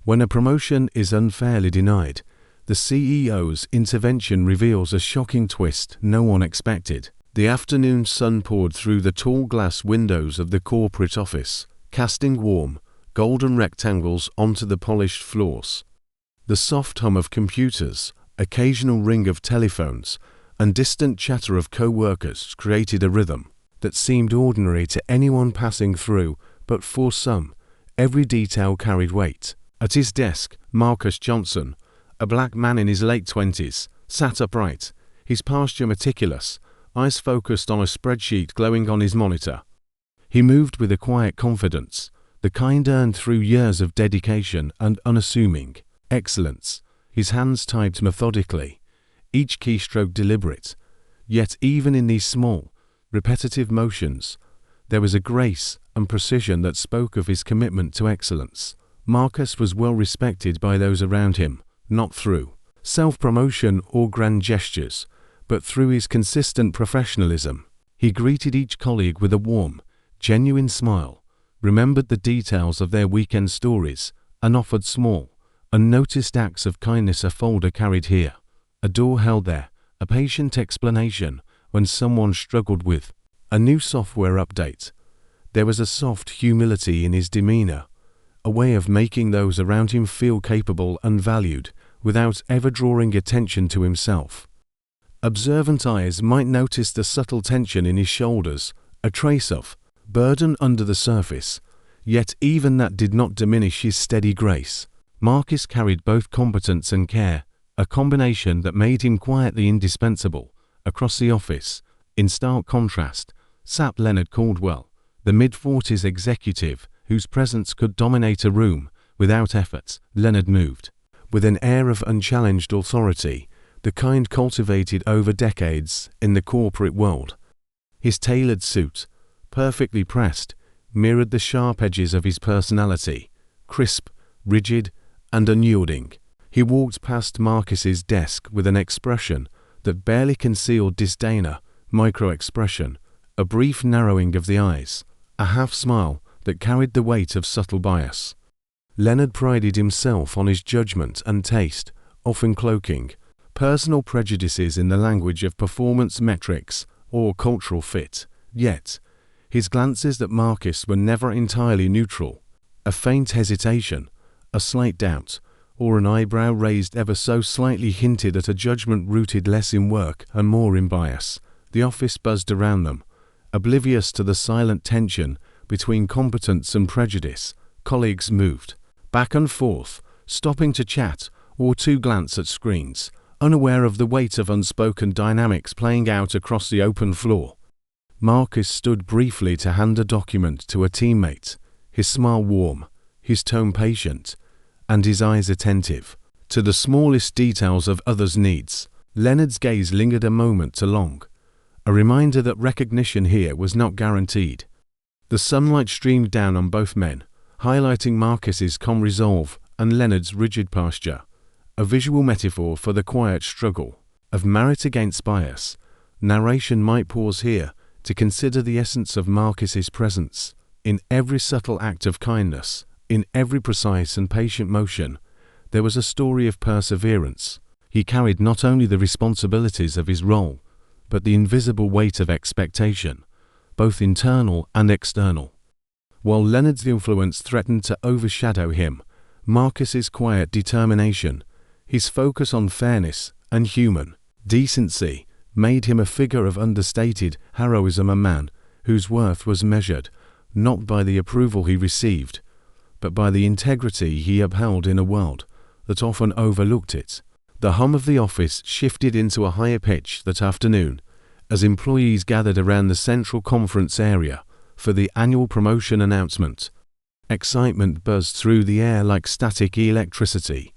When a promotion is unfairly denied, the CEO's intervention reveals a shocking twist no one expected. The afternoon sun poured through the tall glass windows of the corporate office, casting warm, golden rectangles onto the polished floors. The soft hum of computers, occasional ring of telephones, and distant chatter of co-workers created a rhythm that seemed ordinary to anyone passing through, but for some, every detail carried weight. At his desk, Marcus Johnson, a black man in his late 20s, sat upright, his posture meticulous, eyes focused on a spreadsheet glowing on his monitor. He moved with a quiet confidence, the kind earned through years of dedication and unassuming excellence. His hands typed methodically, each keystroke deliberate. Yet even in these small, repetitive motions, there was a grace and precision that spoke of his commitment to excellence. Marcus was well respected by those around him, not through self-promotion or grand gestures, but through his consistent professionalism. He greeted each colleague with a warm, genuine smile, remembered the details of their weekend stories, and offered small, unnoticed acts of kindness. A folder carried here, a door held there, a patient explanation when someone struggled with a new software update. There was a soft humility in his demeanor, a way of making those around him feel capable and valued without ever drawing attention to himself. Observant eyes might notice the subtle tension in his shoulders, a trace of burden under the surface, yet even that did not diminish his steady grace. Marcus carried both competence and care, a combination that made him quietly indispensable. Across the office, in stark contrast, sat Leonard Caldwell, the mid-40s executive whose presence could dominate a room without effort. Leonard moved with an air of unchallenged authority, the kind cultivated over decades in the corporate world. His tailored suit, perfectly pressed, mirrored the sharp edges of his personality, crisp, rigid, and unyielding. He walked past Marcus's desk with an expression that barely concealed disdain, a micro-expression, a brief narrowing of the eyes, a half-smile that carried the weight of subtle bias. Leonard prided himself on his judgment and taste, often cloaking personal prejudices in the language of performance metrics or cultural fit. Yet, his glances at Marcus were never entirely neutral. A faint hesitation, a slight doubt, or an eyebrow raised ever so slightly hinted at a judgment rooted less in work and more in bias. The office buzzed around them, oblivious to the silent tension between competence and prejudice. Colleagues moved back and forth, stopping to chat or to glance at screens, unaware of the weight of unspoken dynamics playing out across the open floor. Marcus stood briefly to hand a document to a teammate, his smile warm, his tone patient, and his eyes attentive to the smallest details of others' needs. Leonard's gaze lingered a moment too long, a reminder that recognition here was not guaranteed. The sunlight streamed down on both men, highlighting Marcus's calm resolve and Leonard's rigid posture, a visual metaphor for the quiet struggle of merit against bias. Narration might pause here to consider the essence of Marcus's presence. In every subtle act of kindness, in every precise and patient motion, there was a story of perseverance. He carried not only the responsibilities of his role, but the invisible weight of expectation, both internal and external. While Leonard's influence threatened to overshadow him, Marcus's quiet determination, his focus on fairness and human decency, made him a figure of understated heroism, a man whose worth was measured not by the approval he received, but by the integrity he upheld in a world that often overlooked it. The hum of the office shifted into a higher pitch that afternoon as employees gathered around the central conference area for the annual promotion announcement. Excitement buzzed through the air like static electricity,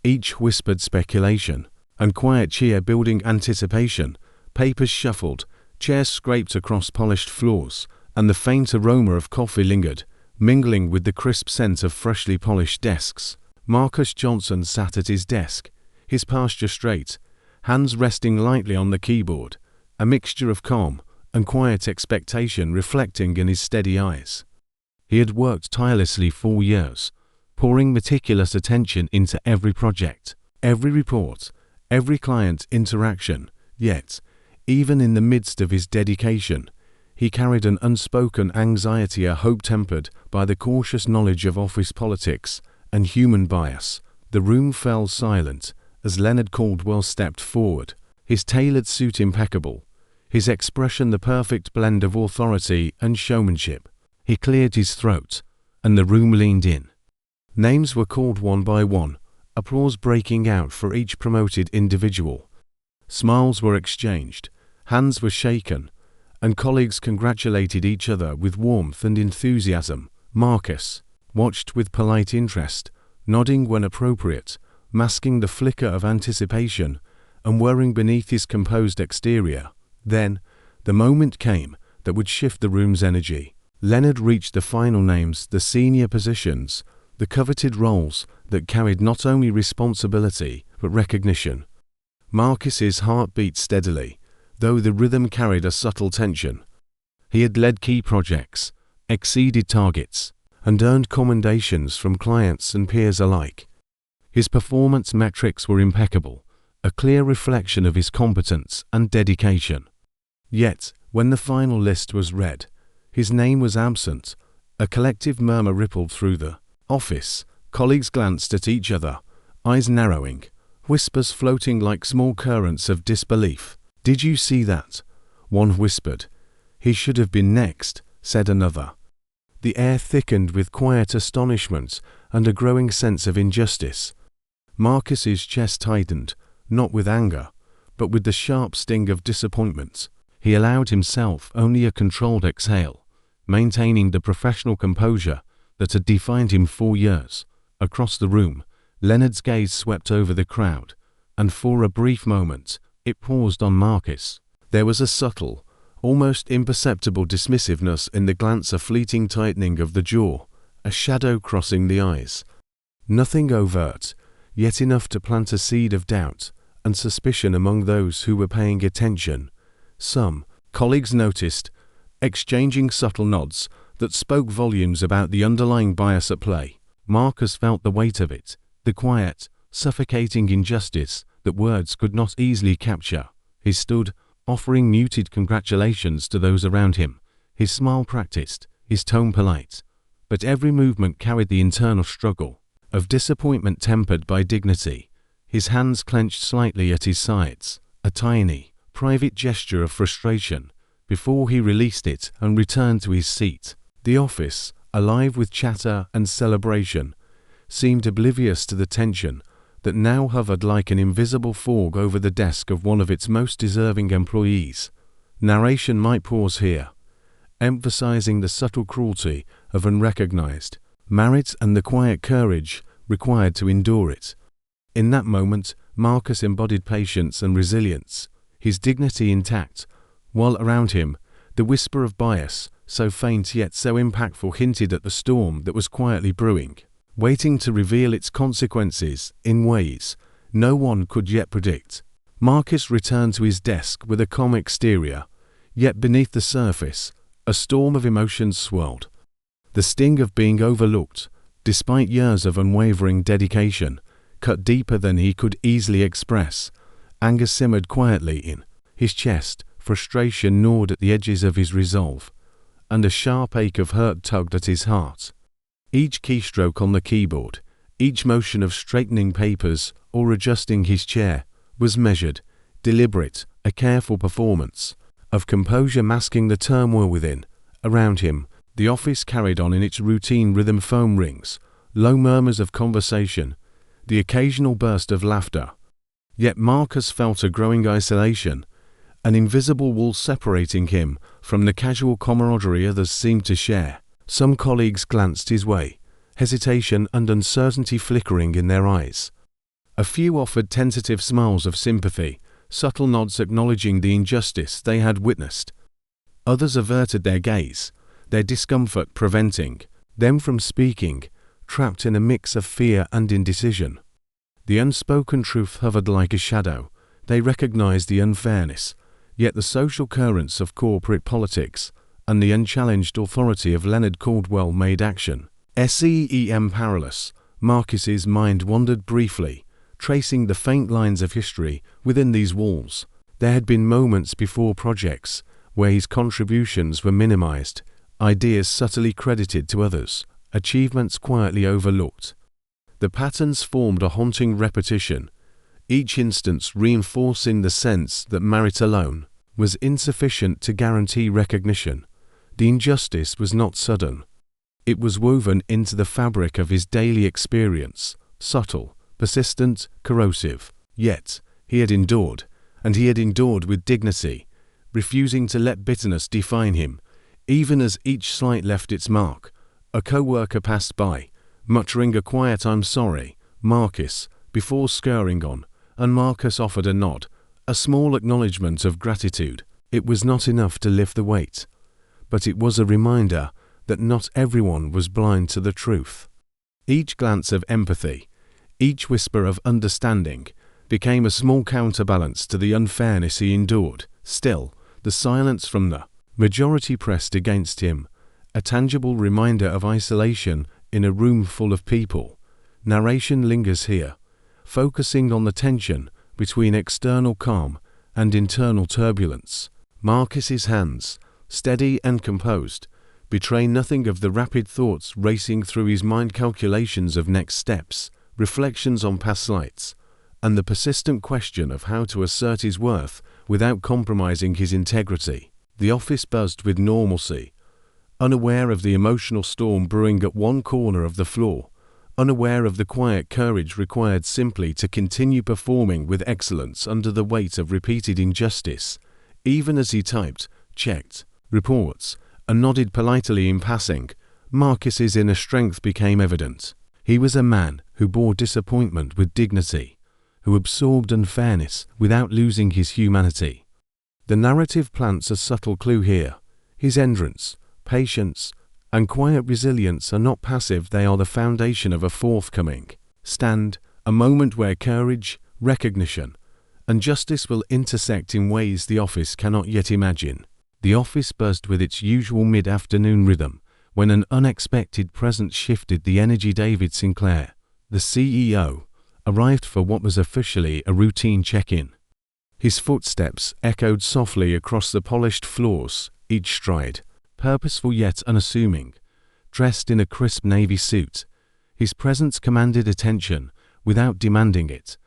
each whispered speculation and quiet cheer building anticipation. Papers shuffled, chairs scraped across polished floors, and the faint aroma of coffee lingered, mingling with the crisp scent of freshly polished desks. Marcus Johnson sat at his desk, his posture straight, hands resting lightly on the keyboard, a mixture of calm and quiet expectation reflecting in his steady eyes. He had worked tirelessly for years, pouring meticulous attention into every project, every report, every client interaction. Yet, even in the midst of his dedication, he carried an unspoken anxiety, a hope tempered by the cautious knowledge of office politics and human bias. The room fell silent as Leonard Caldwell stepped forward, his tailored suit impeccable, his expression the perfect blend of authority and showmanship. He cleared his throat, and the room leaned in. Names were called one by one, applause breaking out for each promoted individual. Smiles were exchanged, hands were shaken, and colleagues congratulated each other with warmth and enthusiasm. Marcus watched with polite interest, nodding when appropriate, masking the flicker of anticipation and whirring beneath his composed exterior. Then, the moment came that would shift the room's energy. Leonard reached the final names, the senior positions, the coveted roles that carried not only responsibility but recognition. Marcus's heart beat steadily, though the rhythm carried a subtle tension. He had led key projects, exceeded targets, and earned commendations from clients and peers alike. His performance metrics were impeccable, a clear reflection of his competence and dedication. Yet, when the final list was read, his name was absent. A collective murmur rippled through the office. Colleagues glanced at each other, eyes narrowing, whispers floating like small currents of disbelief. "Did you see that?" one whispered. "He should have been next," said another. The air thickened with quiet astonishment and a growing sense of injustice. Marcus's chest tightened, not with anger, but with the sharp sting of disappointment. He allowed himself only a controlled exhale, maintaining the professional composure that had defined him for years. Across the room, Leonard's gaze swept over the crowd, and for a brief moment, it paused on Marcus. There was a subtle, almost imperceptible dismissiveness in the glance, a fleeting tightening of the jaw, a shadow crossing the eyes. Nothing overt, yet enough to plant a seed of doubt and suspicion among those who were paying attention. Some colleagues noticed, exchanging subtle nods that spoke volumes about the underlying bias at play. Marcus felt the weight of it, the quiet, suffocating injustice that words could not easily capture. He stood, offering muted congratulations to those around him, his smile practiced, his tone polite, but every movement carried the internal struggle of disappointment tempered by dignity. His hands clenched slightly at his sides, a tiny, private gesture of frustration, before he released it and returned to his seat. The office, alive with chatter and celebration, seemed oblivious to the tension that now hovered like an invisible fog over the desk of one of its most deserving employees. Narration might pause here, emphasizing the subtle cruelty of unrecognized merit and the quiet courage required to endure it. In that moment, Marcus embodied patience and resilience, his dignity intact, while around him, the whisper of bias, so faint yet so impactful, hinted at the storm that was quietly brewing, waiting to reveal its consequences in ways no one could yet predict. Marcus returned to his desk with a calm exterior, yet beneath the surface, a storm of emotions swirled. The sting of being overlooked, despite years of unwavering dedication, cut deeper than he could easily express. Anger simmered quietly in his chest, frustration gnawed at the edges of his resolve, and a sharp ache of hurt tugged at his heart. Each keystroke on the keyboard, each motion of straightening papers or adjusting his chair, was measured, deliberate, a careful performance of composure masking the turmoil within. Around him, the office carried on in its routine rhythm. Phone rings, low murmurs of conversation, the occasional burst of laughter. Yet Marcus felt a growing isolation, an invisible wall separating him from the casual camaraderie others seemed to share. Some colleagues glanced his way, hesitation and uncertainty flickering in their eyes. A few offered tentative smiles of sympathy, subtle nods acknowledging the injustice they had witnessed. Others averted their gaze, their discomfort preventing them from speaking, trapped in a mix of fear and indecision. The unspoken truth hovered like a shadow. They recognized the unfairness, yet the social currents of corporate politics and the unchallenged authority of Leonard Caldwell made action seem powerless. Marcus's mind wandered briefly, tracing the faint lines of history within these walls. There had been moments before projects where his contributions were minimized, ideas subtly credited to others, achievements quietly overlooked. The patterns formed a haunting repetition, each instance reinforcing the sense that merit alone was insufficient to guarantee recognition. The injustice was not sudden. It was woven into the fabric of his daily experience, subtle, persistent, corrosive. Yet, he had endured, and he had endured with dignity, refusing to let bitterness define him. Even as each slight left its mark, a co-worker passed by, muttering a quiet "I'm sorry, Marcus," before scurrying on, and Marcus offered a nod, a small acknowledgement of gratitude. It was not enough to lift the weight, but it was a reminder that not everyone was blind to the truth. Each glance of empathy, each whisper of understanding, became a small counterbalance to the unfairness he endured. Still, the silence from the majority pressed against him, a tangible reminder of isolation in a room full of people. Narration lingers here, focusing on the tension between external calm and internal turbulence. Marcus's hands, steady and composed, betray nothing of the rapid thoughts racing through his mind, calculations of next steps, reflections on past slights, and the persistent question of how to assert his worth without compromising his integrity. The office buzzed with normalcy, unaware of the emotional storm brewing at one corner of the floor, unaware of the quiet courage required simply to continue performing with excellence under the weight of repeated injustice. Even as he typed, checked reports, and nodded politely in passing, Marcus's inner strength became evident. He was a man who bore disappointment with dignity, who absorbed unfairness without losing his humanity. The narrative plants a subtle clue here. His endurance, patience, and quiet resilience are not passive, they are the foundation of a forthcoming stand, a moment where courage, recognition, and justice will intersect in ways the office cannot yet imagine. The office buzzed with its usual mid-afternoon rhythm, when an unexpected presence shifted the energy. David Sinclair, the CEO, arrived for what was officially a routine check-in. His footsteps echoed softly across the polished floors, each stride purposeful yet unassuming. Dressed in a crisp navy suit, his presence commanded attention without demanding it,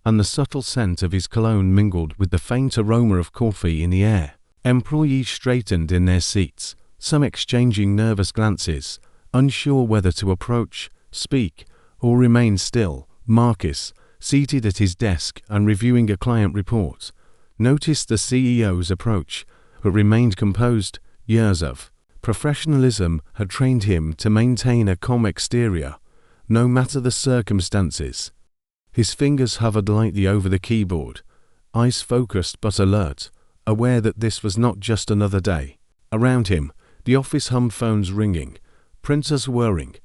and the subtle scent of his cologne mingled with the faint aroma of coffee in the air. Employees straightened in their seats, some exchanging nervous glances, unsure whether to approach, speak, or remain still. Marcus, seated at his desk and reviewing a client report, noticed the CEO's approach, but remained composed. Years of professionalism had trained him to maintain a calm exterior, no matter the circumstances. His fingers hovered lightly over the keyboard, eyes focused but alert, aware that this was not just another day. Around him, the office hummed, phones ringing, printers whirring,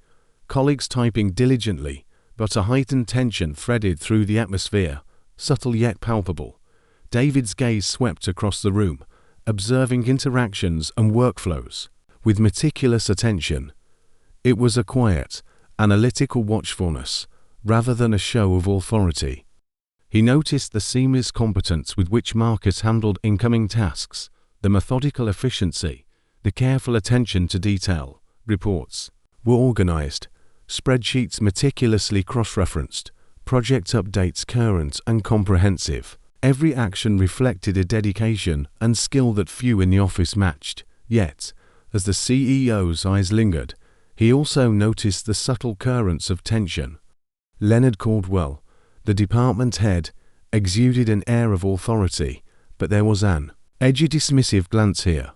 colleagues typing diligently, but a heightened tension threaded through the atmosphere, subtle yet palpable. David's gaze swept across the room, observing interactions and workflows with meticulous attention. It was a quiet, analytical watchfulness, rather than a show of authority. He noticed the seamless competence with which Marcus handled incoming tasks, the methodical efficiency, the careful attention to detail. Reports were organized, spreadsheets meticulously cross-referenced, project updates current and comprehensive. Every action reflected a dedication and skill that few in the office matched. Yet, as the CEO's eyes lingered, he also noticed the subtle currents of tension. Leonard Caldwell, the department head, exuded an air of authority, but there was an edgy dismissive glance here,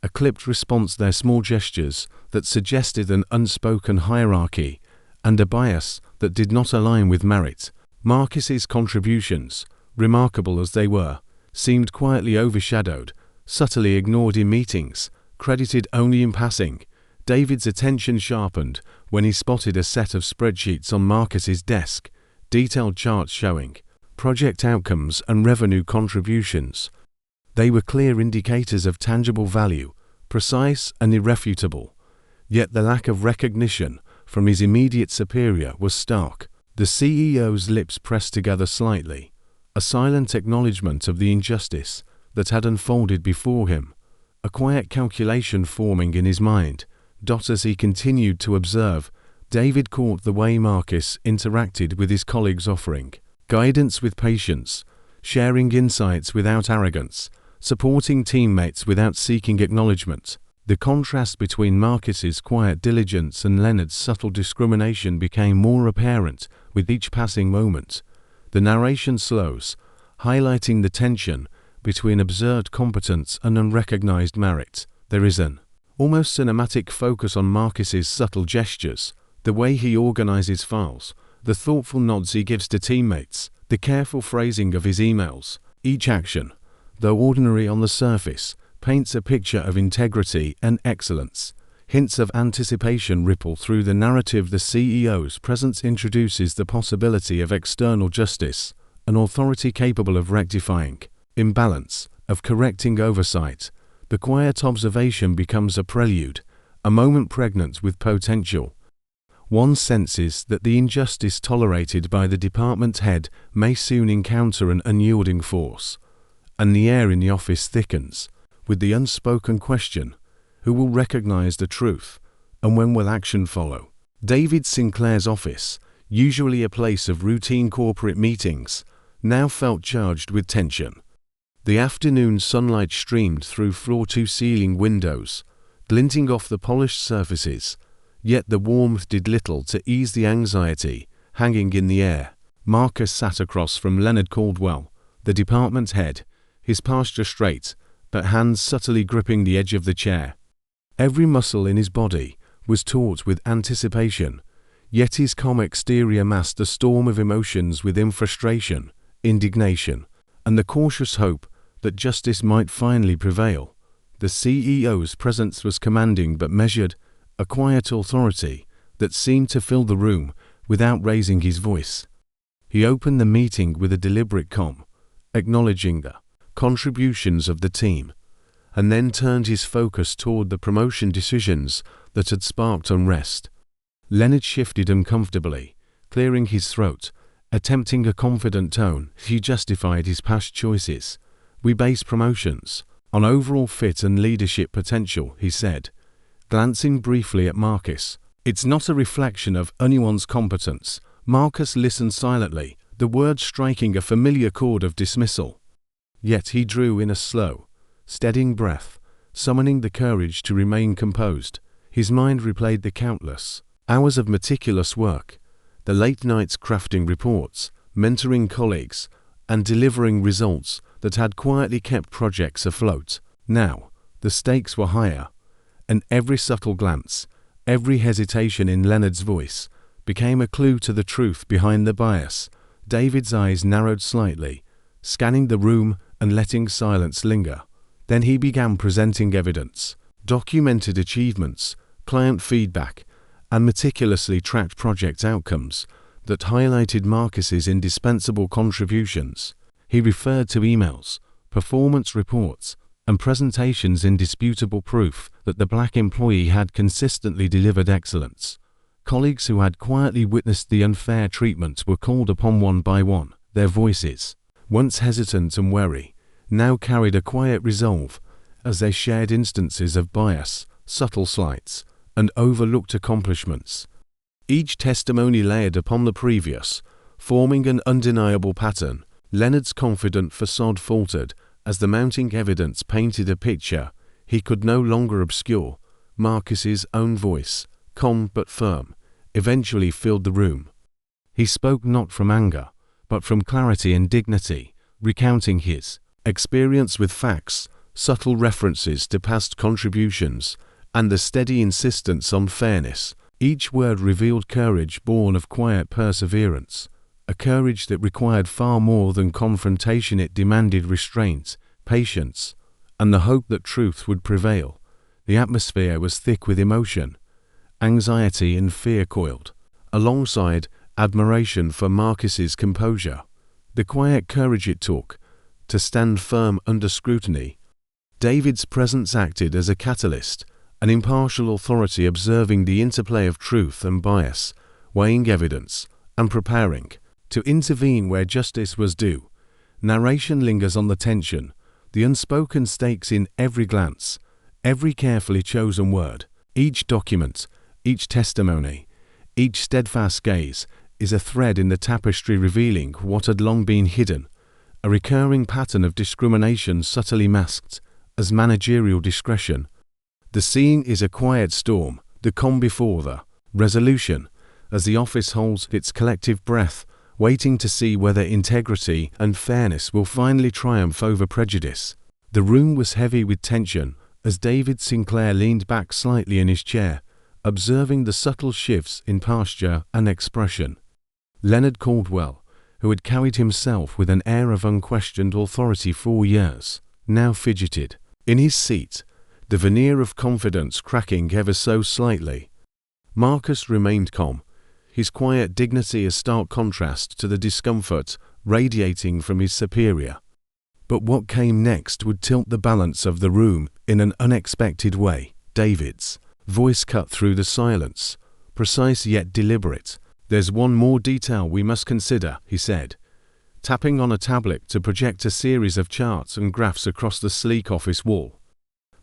a clipped response there, small gestures that suggested an unspoken hierarchy, and a bias that did not align with merit. Marcus's contributions, remarkable as they were, seemed quietly overshadowed, subtly ignored in meetings, credited only in passing. David's attention sharpened when he spotted a set of spreadsheets on Marcus's desk, detailed charts showing project outcomes and revenue contributions. They were clear indicators of tangible value, precise and irrefutable. Yet the lack of recognition from his immediate superior was stark. The CEO's lips pressed together slightly, a silent acknowledgement of the injustice that had unfolded before him, a quiet calculation forming in his mind. As he continued to observe, David caught the way Marcus interacted with his colleagues, offering guidance with patience, sharing insights without arrogance, supporting teammates without seeking acknowledgement. The contrast between Marcus's quiet diligence and Leonard's subtle discrimination became more apparent with each passing moment. The narration slows, highlighting the tension between observed competence and unrecognized merit. There is an almost cinematic focus on Marcus's subtle gestures, the way he organizes files, the thoughtful nods he gives to teammates, the careful phrasing of his emails. Each action, though ordinary on the surface, paints a picture of integrity and excellence. Hints of anticipation ripple through the narrative. The CEO's presence introduces the possibility of external justice, an authority capable of rectifying imbalance, of correcting oversight. The quiet observation becomes a prelude, a moment pregnant with potential. One senses that the injustice tolerated by the department head may soon encounter an unyielding force, and the air in the office thickens with the unspoken question: who will recognize the truth, and when will action follow? David Sinclair's office, usually a place of routine corporate meetings, now felt charged with tension. The afternoon sunlight streamed through floor-to-ceiling windows, glinting off the polished surfaces, yet the warmth did little to ease the anxiety hanging in the air. Marcus sat across from Leonard Caldwell, the department head, his posture straight, but hands subtly gripping the edge of the chair. Every muscle in his body was taut with anticipation, yet his calm exterior masked a storm of emotions within: frustration, indignation, and the cautious hope that justice might finally prevail. The CEO's presence was commanding but measured, a quiet authority that seemed to fill the room without raising his voice. He opened the meeting with a deliberate calm, acknowledging the contributions of the team, and then turned his focus toward the promotion decisions that had sparked unrest. Leonard shifted uncomfortably, clearing his throat, attempting a confident tone. He justified his past choices. "We base promotions on overall fit and leadership potential," he said, glancing briefly at Marcus. "It's not a reflection of anyone's competence." Marcus listened silently, the words striking a familiar chord of dismissal. Yet he drew in a slow, steadying breath, summoning the courage to remain composed. His mind replayed the countless hours of meticulous work, the late nights crafting reports, mentoring colleagues, and delivering results that had quietly kept projects afloat. Now, the stakes were higher, and every subtle glance, every hesitation in Leonard's voice, became a clue to the truth behind the bias. David's eyes narrowed slightly, scanning the room and letting silence linger. Then he began presenting evidence, documented achievements, client feedback, and meticulously tracked project outcomes that highlighted Marcus's indispensable contributions. He referred to emails, performance reports, and presentations, indisputable proof that the black employee had consistently delivered excellence. Colleagues who had quietly witnessed the unfair treatment were called upon one by one. Their voices, once hesitant and wary, now carried a quiet resolve as they shared instances of bias, subtle slights, and overlooked accomplishments. Each testimony layered upon the previous, forming an undeniable pattern. Leonard's confident facade faltered as the mounting evidence painted a picture he could no longer obscure. Marcus's own voice, calm but firm, eventually filled the room. He spoke not from anger, but from clarity and dignity, recounting his experience with facts, subtle references to past contributions, and the steady insistence on fairness. Each word revealed courage born of quiet perseverance, a courage that required far more than confrontation. It demanded restraint, patience, and the hope that truth would prevail. The atmosphere was thick with emotion. Anxiety and fear coiled, alongside admiration for Marcus's composure, the quiet courage it took to stand firm under scrutiny. David's presence acted as a catalyst, an impartial authority observing the interplay of truth and bias, weighing evidence, and preparing to intervene where justice was due. Narration lingers on the tension, the unspoken stakes in every glance, every carefully chosen word. Each document, each testimony, each steadfast gaze is a thread in the tapestry revealing what had long been hidden, a recurring pattern of discrimination subtly masked as managerial discretion. The scene is a quiet storm, the calm before the resolution, as the office holds its collective breath, waiting to see whether integrity and fairness will finally triumph over prejudice. The room was heavy with tension as David Sinclair leaned back slightly in his chair, observing the subtle shifts in posture and expression. Leonard Caldwell, who had carried himself with an air of unquestioned authority for years, now fidgeted in his seat, the veneer of confidence cracking ever so slightly. Marcus remained calm, his quiet dignity a stark contrast to the discomfort radiating from his superior. But what came next would tilt the balance of the room in an unexpected way. David's voice cut through the silence, precise yet deliberate. "There's one more detail we must consider," he said, tapping on a tablet to project a series of charts and graphs across the sleek office wall.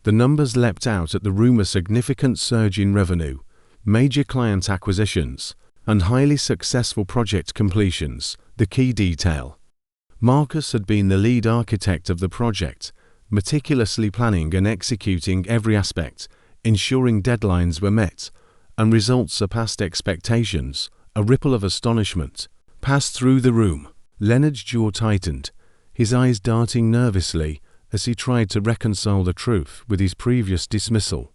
The numbers leapt out at the room: a significant surge in revenue, major client acquisitions, and highly successful project completions. The key detail. Marcus had been the lead architect of the project, meticulously planning and executing every aspect, ensuring deadlines were met, and results surpassed expectations. A ripple of astonishment passed through the room. Leonard's jaw tightened, his eyes darting nervously as he tried to reconcile the truth with his previous dismissal.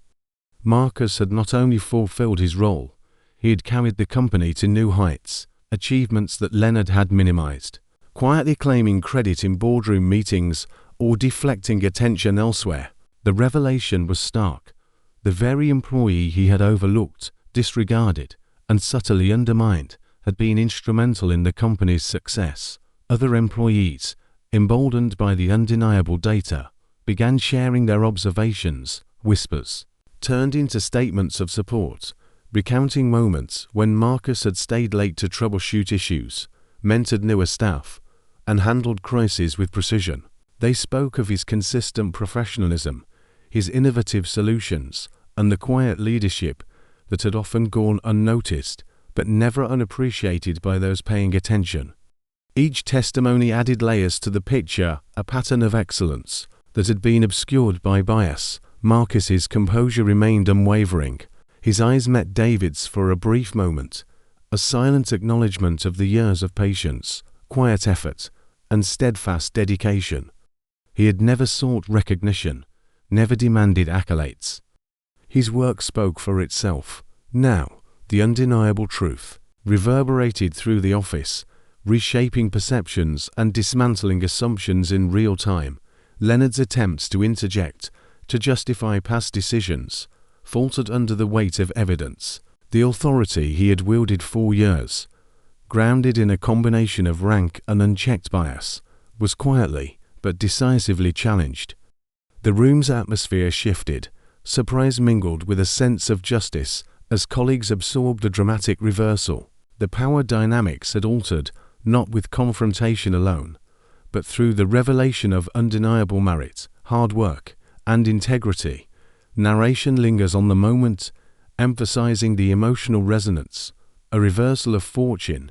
Marcus had not only fulfilled his role, he had carried the company to new heights, achievements that Leonard had minimized, quietly claiming credit in boardroom meetings or deflecting attention elsewhere. The revelation was stark. The very employee he had overlooked, disregarded, and subtly undermined had been instrumental in the company's success. Other employees, emboldened by the undeniable data, began sharing their observations. Whispers turned into statements of support, recounting moments when Marcus had stayed late to troubleshoot issues, mentored newer staff, and handled crises with precision. They spoke of his consistent professionalism, his innovative solutions, and the quiet leadership that had often gone unnoticed but never unappreciated by those paying attention. Each testimony added layers to the picture, a pattern of excellence that had been obscured by bias. Marcus's composure remained unwavering. His eyes met David's for a brief moment, a silent acknowledgement of the years of patience, quiet effort, and steadfast dedication. He had never sought recognition, never demanded accolades. His work spoke for itself. Now, the undeniable truth reverberated through the office, reshaping perceptions and dismantling assumptions in real time. Leonard's attempts to interject, to justify past decisions, faltered under the weight of evidence. The authority he had wielded for years, grounded in a combination of rank and unchecked bias, was quietly but decisively challenged. The room's atmosphere shifted, surprise mingled with a sense of justice as colleagues absorbed the dramatic reversal. The power dynamics had altered, not with confrontation alone, but through the revelation of undeniable merit, hard work, and integrity. Narration lingers on the moment, emphasizing the emotional resonance, a reversal of fortune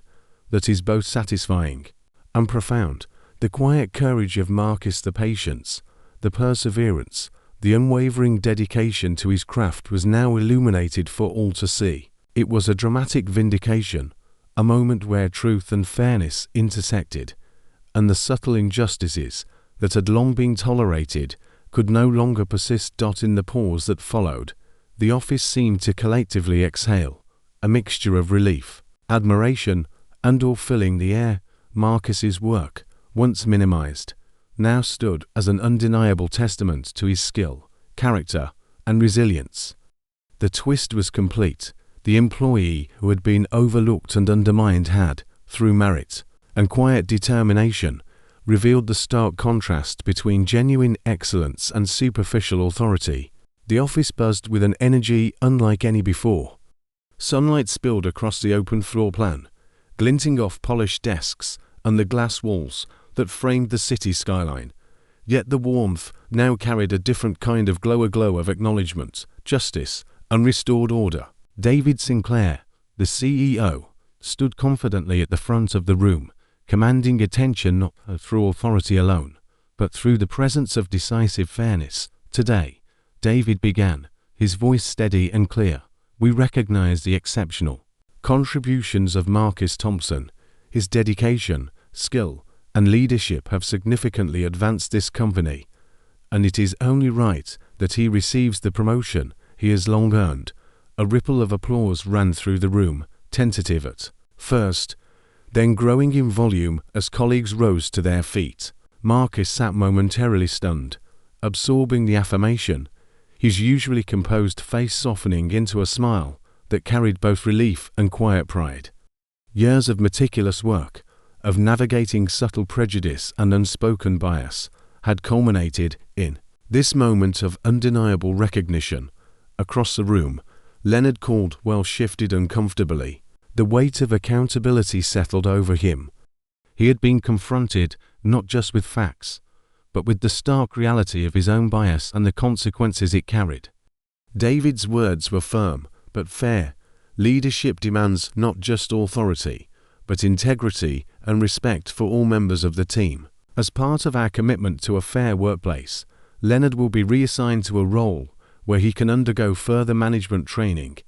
that is both satisfying and profound. The quiet courage of Marcus, the patience, the perseverance, the unwavering dedication to his craft was now illuminated for all to see. It was a dramatic vindication, a moment where truth and fairness intersected, and the subtle injustices that had long been tolerated could no longer persist. In the pause that followed, the office seemed to collectively exhale, a mixture of relief, admiration, and awe filling the air. Marcus's work, once minimized, now stood as an undeniable testament to his skill, character, and resilience. The twist was complete. The employee who had been overlooked and undermined had, through merit and quiet determination, revealed the stark contrast between genuine excellence and superficial authority. The office buzzed with an energy unlike any before. Sunlight spilled across the open floor plan, glinting off polished desks and the glass walls that framed the city skyline. Yet the warmth now carried a different kind of glow of acknowledgement, justice, and restored order. David Sinclair, the CEO, stood confidently at the front of the room, commanding attention not through authority alone, but through the presence of decisive fairness. Today, David began, his voice steady and clear. We recognize the exceptional contributions of Marcus Thompson. His dedication, skill, and leadership have significantly advanced this company, and it is only right that he receives the promotion he has long earned. A ripple of applause ran through the room, tentative at first, then growing in volume as colleagues rose to their feet. Marcus sat momentarily stunned, absorbing the affirmation, his usually composed face softening into a smile that carried both relief and quiet pride. Years of meticulous work, of navigating subtle prejudice and unspoken bias, had culminated in this moment of undeniable recognition. Across the room, Leonard Caldwell shifted uncomfortably. The weight of accountability settled over him. He had been confronted not just with facts, but with the stark reality of his own bias and the consequences it carried. David's words were firm, but fair. Leadership demands not just authority, but integrity and respect for all members of the team. As part of our commitment to a fair workplace, Leonard will be reassigned to a role where he can undergo further management training,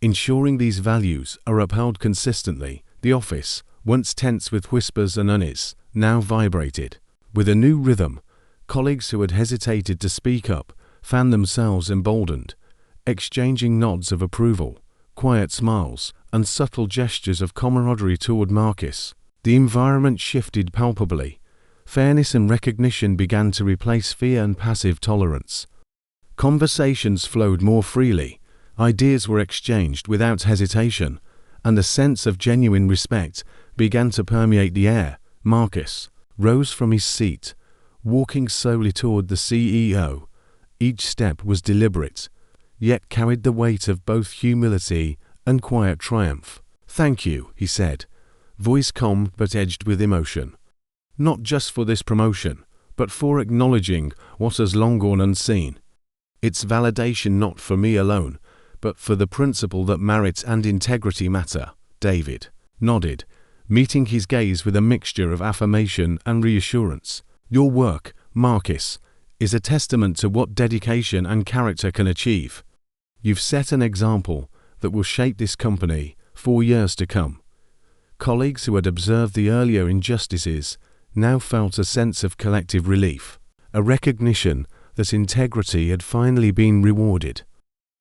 ensuring these values are upheld consistently. The office, once tense with whispers and unease, now vibrated with a new rhythm. Colleagues who had hesitated to speak up found themselves emboldened, exchanging nods of approval, quiet smiles, and subtle gestures of camaraderie toward Marcus. The environment shifted palpably. Fairness and recognition began to replace fear and passive tolerance. Conversations flowed more freely, ideas were exchanged without hesitation, and a sense of genuine respect began to permeate the air. Marcus rose from his seat, walking slowly toward the CEO. Each step was deliberate, yet carried the weight of both humility and quiet triumph. "Thank you," he said, voice calm but edged with emotion. "Not just for this promotion, but for acknowledging what has long gone unseen. It's validation not for me alone, but for the principle that merit and integrity matter." David nodded, meeting his gaze with a mixture of affirmation and reassurance. "Your work, Marcus, is a testament to what dedication and character can achieve. You've set an example that will shape this company for years to come." Colleagues who had observed the earlier injustices now felt a sense of collective relief, a recognition that integrity had finally been rewarded.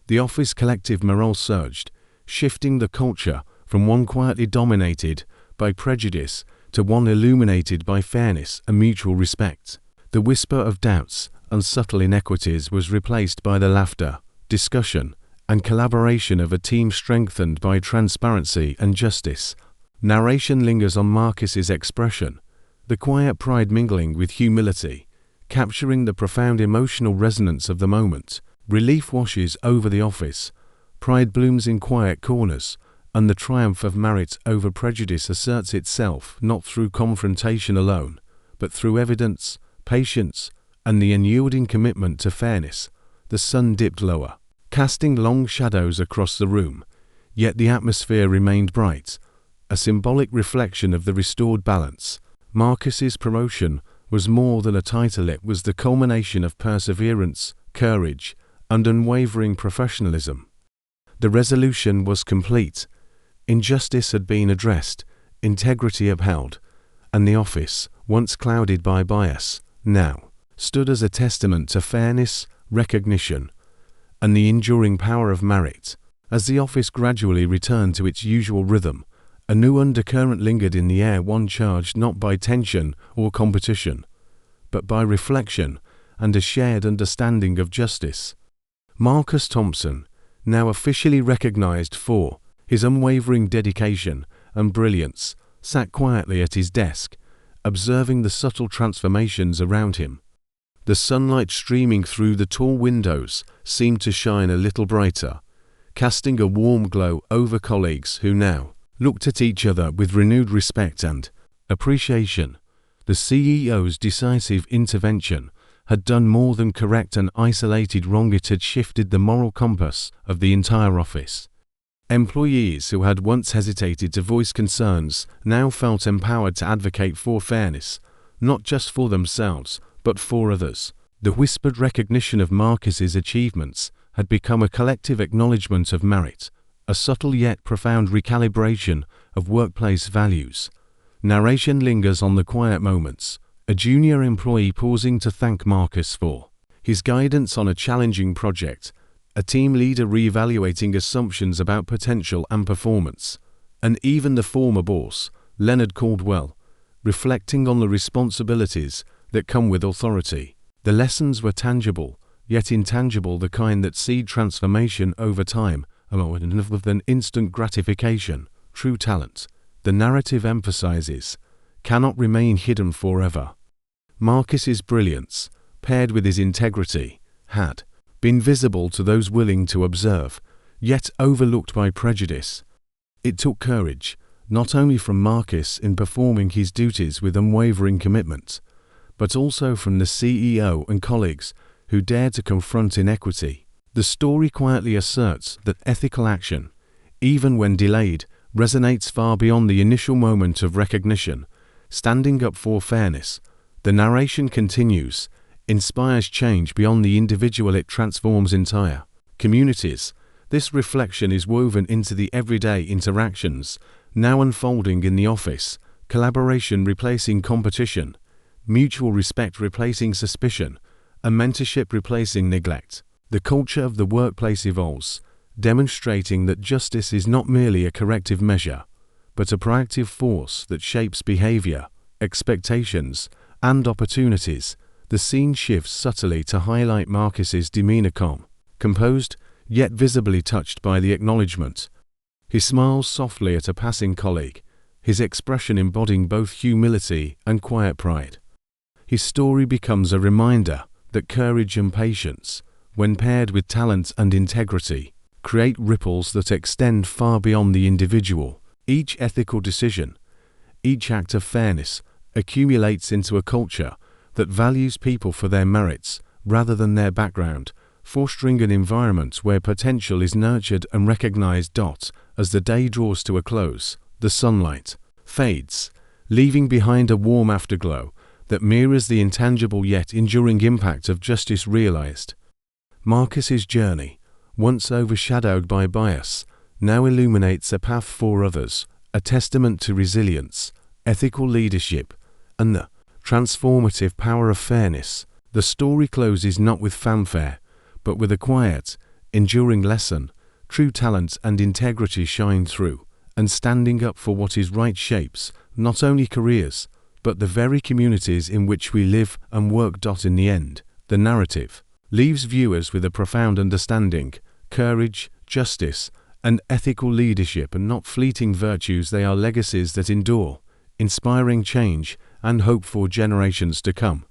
The office collective morale surged, shifting the culture from one quietly dominated by prejudice to one illuminated by fairness and mutual respect. The whisper of doubts and subtle inequities was replaced by the laughter, discussion, and collaboration of a team strengthened by transparency and justice. Narration lingers on Marcus's expression, the quiet pride mingling with humility, capturing the profound emotional resonance of the moment. Relief washes over the office, pride blooms in quiet corners, and the triumph of merit over prejudice asserts itself not through confrontation alone, but through evidence, patience, and the unyielding commitment to fairness. The sun dipped lower, casting long shadows across the room, yet the atmosphere remained bright, a symbolic reflection of the restored balance. Marcus's promotion was more than a title, it was the culmination of perseverance, courage, and unwavering professionalism. The resolution was complete. Injustice had been addressed, integrity upheld, and the office, once clouded by bias, now stood as a testament to fairness, recognition, and the enduring power of merit. As the office gradually returned to its usual rhythm, a new undercurrent lingered in the air, one charged not by tension or competition, but by reflection and a shared understanding of justice. Marcus Thompson, now officially recognized for his unwavering dedication and brilliance, sat quietly at his desk, observing the subtle transformations around him. The sunlight streaming through the tall windows seemed to shine a little brighter, casting a warm glow over colleagues who now looked at each other with renewed respect and appreciation. The CEO's decisive intervention had done more than correct an isolated wrong. It had shifted the moral compass of the entire office. Employees who had once hesitated to voice concerns now felt empowered to advocate for fairness, not just for themselves, but for others. The whispered recognition of Marcus's achievements had become a collective acknowledgement of merit, a subtle yet profound recalibration of workplace values. Narration lingers on the quiet moments, a junior employee pausing to thank Marcus for his guidance on a challenging project, a team leader reevaluating assumptions about potential and performance, and even the former boss, Leonard Caldwell, reflecting on the responsibilities that come with authority. The lessons were tangible, yet intangible, the kind that seed transformation over time, with an instant gratification. True talent, the narrative emphasizes, cannot remain hidden forever. Marcus's brilliance, paired with his integrity, had been visible to those willing to observe, yet overlooked by prejudice. It took courage, not only from Marcus in performing his duties with unwavering commitment, but also from the CEO and colleagues who dared to confront inequity. The story quietly asserts that ethical action, even when delayed, resonates far beyond the initial moment of recognition. Standing up for fairness, the narration continues, inspires change beyond the individual. It transforms entire communities. This reflection is woven into the everyday interactions, now unfolding in the office, collaboration replacing competition, mutual respect replacing suspicion, and mentorship replacing neglect. The culture of the workplace evolves, demonstrating that justice is not merely a corrective measure, but a proactive force that shapes behavior, expectations, and opportunities. The scene shifts subtly to highlight Marcus's demeanor, calm, composed, yet visibly touched by the acknowledgement. He smiles softly at a passing colleague, his expression embodying both humility and quiet pride. His story becomes a reminder that courage and patience, when paired with talent and integrity, create ripples that extend far beyond the individual. Each ethical decision, each act of fairness, accumulates into a culture that values people for their merits rather than their background, fostering an environment where potential is nurtured and recognized. As the day draws to a close, the sunlight fades, leaving behind a warm afterglow that mirrors the intangible yet enduring impact of justice realized. Marcus's journey, once overshadowed by bias, now illuminates a path for others, a testament to resilience, ethical leadership, and the transformative power of fairness. The story closes not with fanfare, but with a quiet, enduring lesson. True talent and integrity shine through, and standing up for what is right shapes not only careers, but the very communities in which we live and work. In the end, the narrative leaves viewers with a profound understanding. Courage, justice, and ethical leadership are not fleeting virtues, they are legacies that endure, inspiring change and hope for generations to come.